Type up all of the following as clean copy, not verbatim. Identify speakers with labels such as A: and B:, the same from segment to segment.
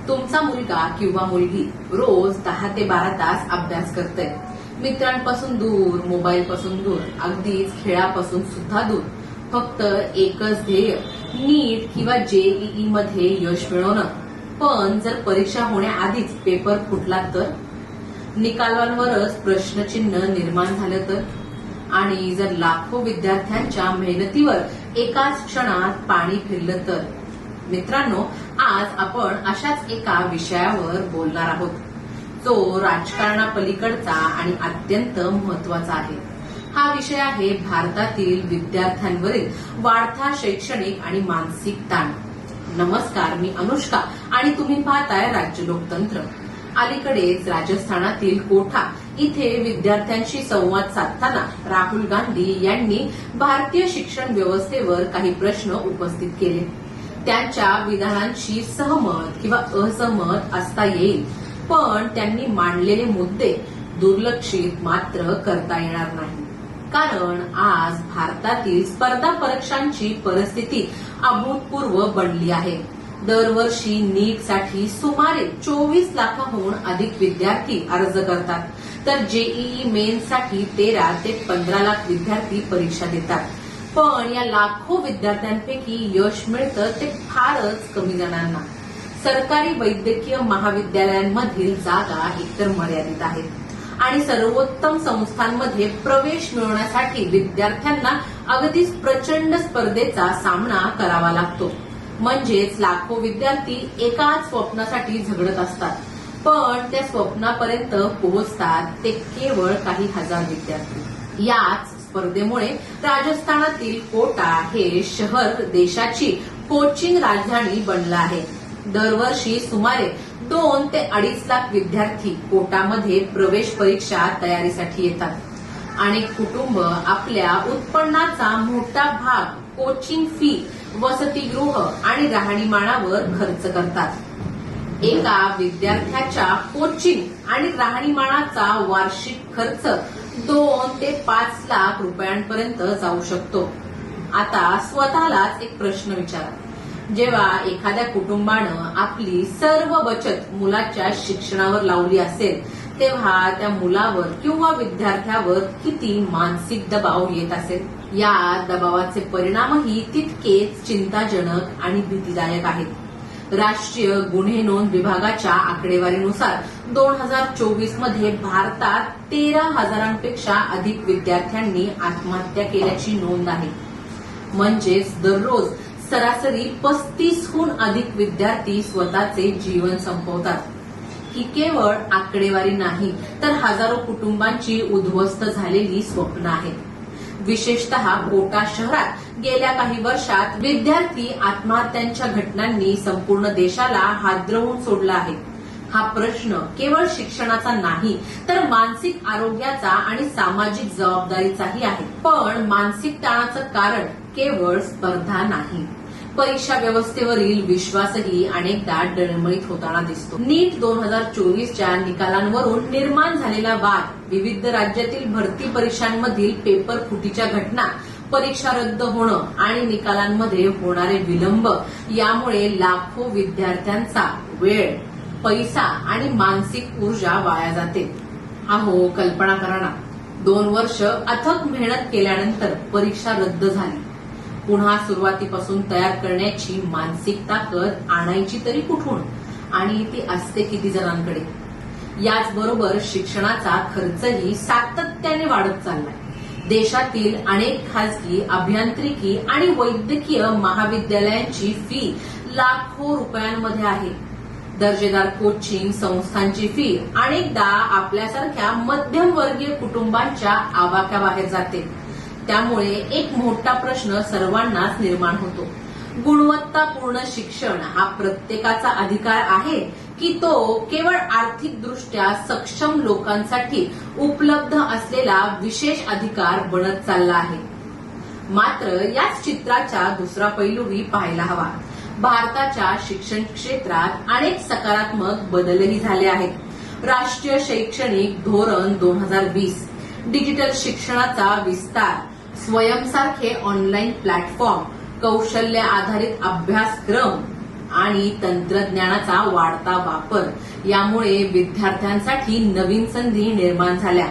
A: तुमचा मुलगा किंवा मुलगी रोज 10 ते 12 तास अभ्यास करते, मित्रांपासून दूर, मोबाईल पासून दूर, अगदीच खेळापासून सुद्धा दूर. फक्त एकच ध्येय, नीट किंवा जेईई मध्ये यश मिळवणं. पण जर परीक्षा होण्याआधीच पेपर फुटला तर, निकालांवरच प्रश्नचिन्ह निर्माण झालं तर, आणि जर लाखो विद्यार्थ्यांच्या मेहनतीवर एकाच क्षणात पाणी फिरलं तर. मित्रांनो, आज आपण अशाच एका विषयावर बोलणार आहोत, जो राजकारणापलीकडचा आणि अत्यंत महत्वाचा आहे. हा विषय आहे भारतातील विद्यार्थ्यांवरील वाढता शैक्षणिक आणि मानसिक ताण. नमस्कार, मी अनुष्का आणि तुम्ही पाहताय राज्य लोकतंत्र. अलीकडेच राजस्थानातील कोठा इथे विद्यार्थ्यांशी संवाद साधताना राहुल गांधी यांनी भारतीय शिक्षण व्यवस्थेवर काही प्रश्न उपस्थित केले. त्यांच्या विधानांशी सहमत किंवा असहमत असता येईल, पण त्यांनी मांडलेले मुद्दे दुर्लक्षित मात्र करता येणार नाही. कारण आज भारतातील स्पर्धा परीक्षांची परिस्थिती अभूतपूर्व बनली आहे. दरवर्षी नीटसाठी सुमारे 24 लाखाहून अधिक विद्यार्थी अर्ज करतात, तर जेईई मेन्ससाठी 13 ते 15 लाख विद्यार्थी परीक्षा देतात. पण या लाखो विद्यार्थ्यांपैकी यश मिळतं ते फारच कमी जणांना. सरकारी वैद्यकीय महाविद्यालयांमधील जागा एकतर मर्यादित आहेत आणि सर्वोत्तम संस्थांमध्ये प्रवेश मिळवण्यासाठी विद्यार्थ्यांना अगदीच प्रचंड स्पर्धेचा सामना करावा लागतो. म्हणजेच लाखो विद्यार्थी एकाच स्वप्नासाठी झगडत असतात, पण त्या स्वप्नापर्यंत पोहोचतात ते केवळ काही हजार विद्यार्थी. याच स्पर्धेमुळे राजस्थानातील कोटा हे शहर देशाची कोचिंग राजधानी बनलं आहे. दरवर्षी सुमारे 2 ते 2.5 लाख विद्यार्थी कोटामध्ये प्रवेश परीक्षा तयारीसाठी येतात. अनेक कुटुंब आपल्या उत्पन्नाचा मोठा भाग कोचिंग फी, वसतिगृह आणि राहणीमानावर खर्च करतात. एका विद्यार्थ्याच्या कोचिंग आणि राहणीमानाचा वार्षिक खर्च 2 ते 5 लाख रुपयांपर्यंत जाऊ शकतो. आता स्वतःलाच एक प्रश्न विचारा, जेव्हा एखाद्या कुटुंबानं आपली सर्व बचत मुलाच्या शिक्षणावर लावली असेल, तेव्हा त्या मुलावर किंवा विद्यार्थ्यावर किती मानसिक दबाव येत असेल. या दबावाचे परिणामही तितकेच चिंताजनक आणि भीतीदायक आहेत. राष्ट्रीय गुन्हे नोंद विभागाच्या आकडेवारीनुसार 2024 मध्ये भारतात 13,000पेक्षा अधिक विद्यार्थ्यांनी आत्महत्या केल्याची नोंद आहे. म्हणजेच दररोज सरासरी 35हून अधिक विद्यार्थी स्वतःचे जीवन संपवतात. ही केवळ आकडेवारी नाही, तर हजारो कुटुंबांची उद्ध्वस्त झालेली स्वप्न आहेत. विशेषतः कोटा शहरात गेल्या काही वर्षात विद्यार्थी आत्महत्यांच्या घटनांनी संपूर्ण देशाला हादरवून सोडला आहे. हा प्रश्न केवळ शिक्षणाचा नाही, तर मानसिक आरोग्याचा आणि सामाजिक जबाबदारीचाही आहे. पण मानसिक ताणाचं कारण केवळ स्पर्धा नाही, परीक्षा व्यवस्थेवरील विश्वासही अनेकदा डळमळीत होताना दिसतो. नीट 2024च्या निकालांवरून निर्माण झालेला वाद, विविध राज्यातील भरती परीक्षांमधील पेपर फुटीच्या घटना, परीक्षा रद्द होणं आणि निकालांमध्ये होणारे विलंब यामुळे लाखो विद्यार्थ्यांचा वेळ, पैसा आणि मानसिक ऊर्जा वाया जाते. अहो, कल्पना करा ना, 2 वर्ष अथक मेहनत केल्यानंतर परीक्षा रद्द झाली. पुन्हा सुरुवातीपासून तयार करण्याची मानसिक ताकद आणायची तरी कुठून, आणि ती असते किती जणांकडे. याचबरोबर शिक्षणाचा खर्चही सातत्याने वाढत चाललाय. देशातील अनेक खासगी अभियांत्रिकी आणि वैद्यकीय महाविद्यालयांची फी लाखो रुपयांमध्ये आहे. दर्जेदार कोचिंग संस्थांची फी अनेकदा आपल्यासारख्या मध्यमवर्गीय कुटुंबांच्या आवाक्याबाहेर जाते. त्यामुळे एक मोठा प्रश्न सर्वांनाच निर्माण होतो, गुणवत्तापूर्ण शिक्षण हा प्रत्येकाचा अधिकार आहे, की तो केवळ आर्थिकदृष्ट्या सक्षम लोकांसाठी उपलब्ध असलेला विशेष अधिकार बनत चालला आहे. मात्र याच चित्राचा दुसरा पैलूही पाहायला हवा. भारताच्या शिक्षण क्षेत्रात अनेक सकारात्मक बदलही झाले आहेत. राष्ट्रीय शैक्षणिक धोरण 2020, डिजिटल शिक्षणाचा विस्तार, स्वयंसारखे ऑनलाईन प्लॅटफॉर्म, कौशल्य आधारित अभ्यासक्रम आणि तंत्रज्ञानाचा वाढता वापर यामुळे विद्यार्थ्यांसाठी नवीन संधी निर्माण झाल्या.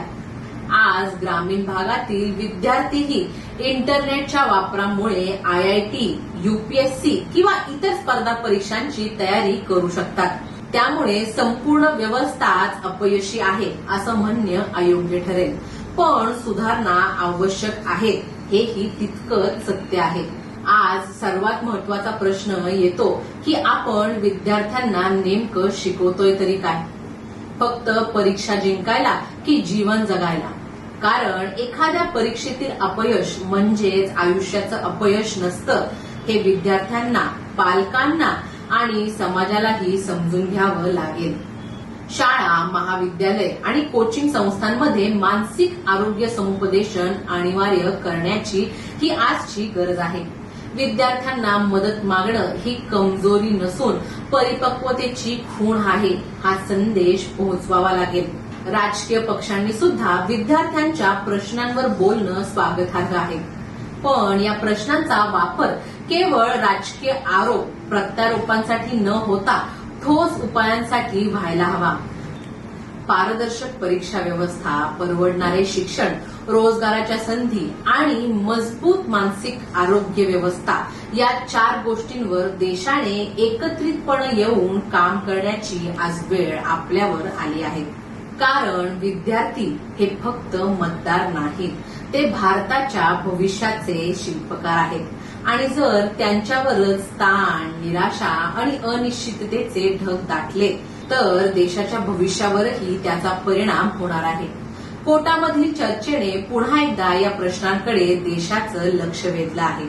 A: आज ग्रामीण भागातील विद्यार्थीही इंटरनेटच्या वापरामुळे IIT, UPSC किंवा इतर स्पर्धा परीक्षांची तयारी करू शकतात. त्यामुळे संपूर्ण व्यवस्थाच अपयशी आहे असं म्हणणे अयोग्य ठरेल. पण सुधारणा आवश्यक आहे हेही तितकंच सत्य आहे. आज सर्वात महत्वाचा प्रश्न येतो की आपण विद्यार्थ्यांना नेमकं शिकवतोय तरी काय? फक्त परीक्षा जिंकायला की जीवन जगायला? कारण एखाद्या परीक्षेतील अपयश म्हणजेच आयुष्याचं अपयश नसतं हे विद्यार्थ्यांना, पालकांना आणि समाजालाही समजून घ्यावं लागेल. शाळा, महाविद्यालय आणि कोचिंग संस्थांमध्ये मानसिक आरोग्य समुपदेशन अनिवार्य करण्याची ही आजची गरज आहे. विद्यार्थ्यांना मदत मागणं ही कमजोरी नसून परिपक्वतेची खूण आहे हा संदेश पोहोचवावा लागेल. राजकीय पक्षांनी सुद्धा विद्यार्थ्यांच्या प्रश्नांवर बोलणं स्वागतार्ह आहे. पण या प्रश्नांचा वापर केवळ राजकीय आरोप प्रत्यारोपांसाठी न होता ठोस उपायांसाठी व्हायला हवा. पारदर्शक परीक्षा व्यवस्था, परवडणारे शिक्षण, रोजगाराच्या संधी आणि मजबूत मानसिक आरोग्य व्यवस्था या 4 गोष्टींवर देशाने एकत्रितपणे येऊन काम करण्याची आज वेळ आपल्यावर आली आहे. कारण विद्यार्थी हे फक्त मतदार नाहीत, ते भारताच्या भविष्याचे शिल्पकार आहेत. आणि जर त्यांच्यावरच ताण, निराशा आणि अनिश्चिततेचे ढग दाटले तर देशाच्या भविष्यावरही त्याचा परिणाम होणार आहे. कोटामधील चर्चेने पुन्हा एकदा या प्रश्नांकडे देशाचं लक्ष वेधलं आहे.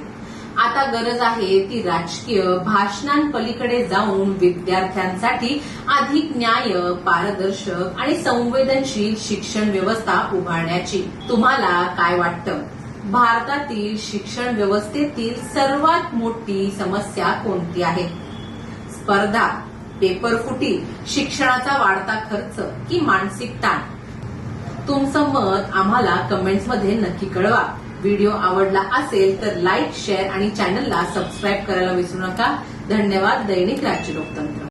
A: आता गरज आहे ती राजकीय भाषणांपलीकडे जाऊन विद्यार्थ्यांसाठी अधिक न्याय, पारदर्शक आणि संवेदनशील शिक्षण व्यवस्था उभारण्याची. तुम्हाला काय वाटतं? भारतातील शिक्षण व्यवस्थेतील सर्वात मोठी समस्या कोणती आहे? स्पर्धा, पेपरफुटी, शिक्षणाचा वाढता खर्च की मानसिक ताण? तुमचं मत आम्हाला कमेंट्समध्ये नक्की कळवा. व्हिडिओ आवडला असेल तर लाईक, शेअर आणि चॅनलला सबस्क्राईब करायला विसरू नका. धन्यवाद. दैनिक राज्य लोकतंत्र.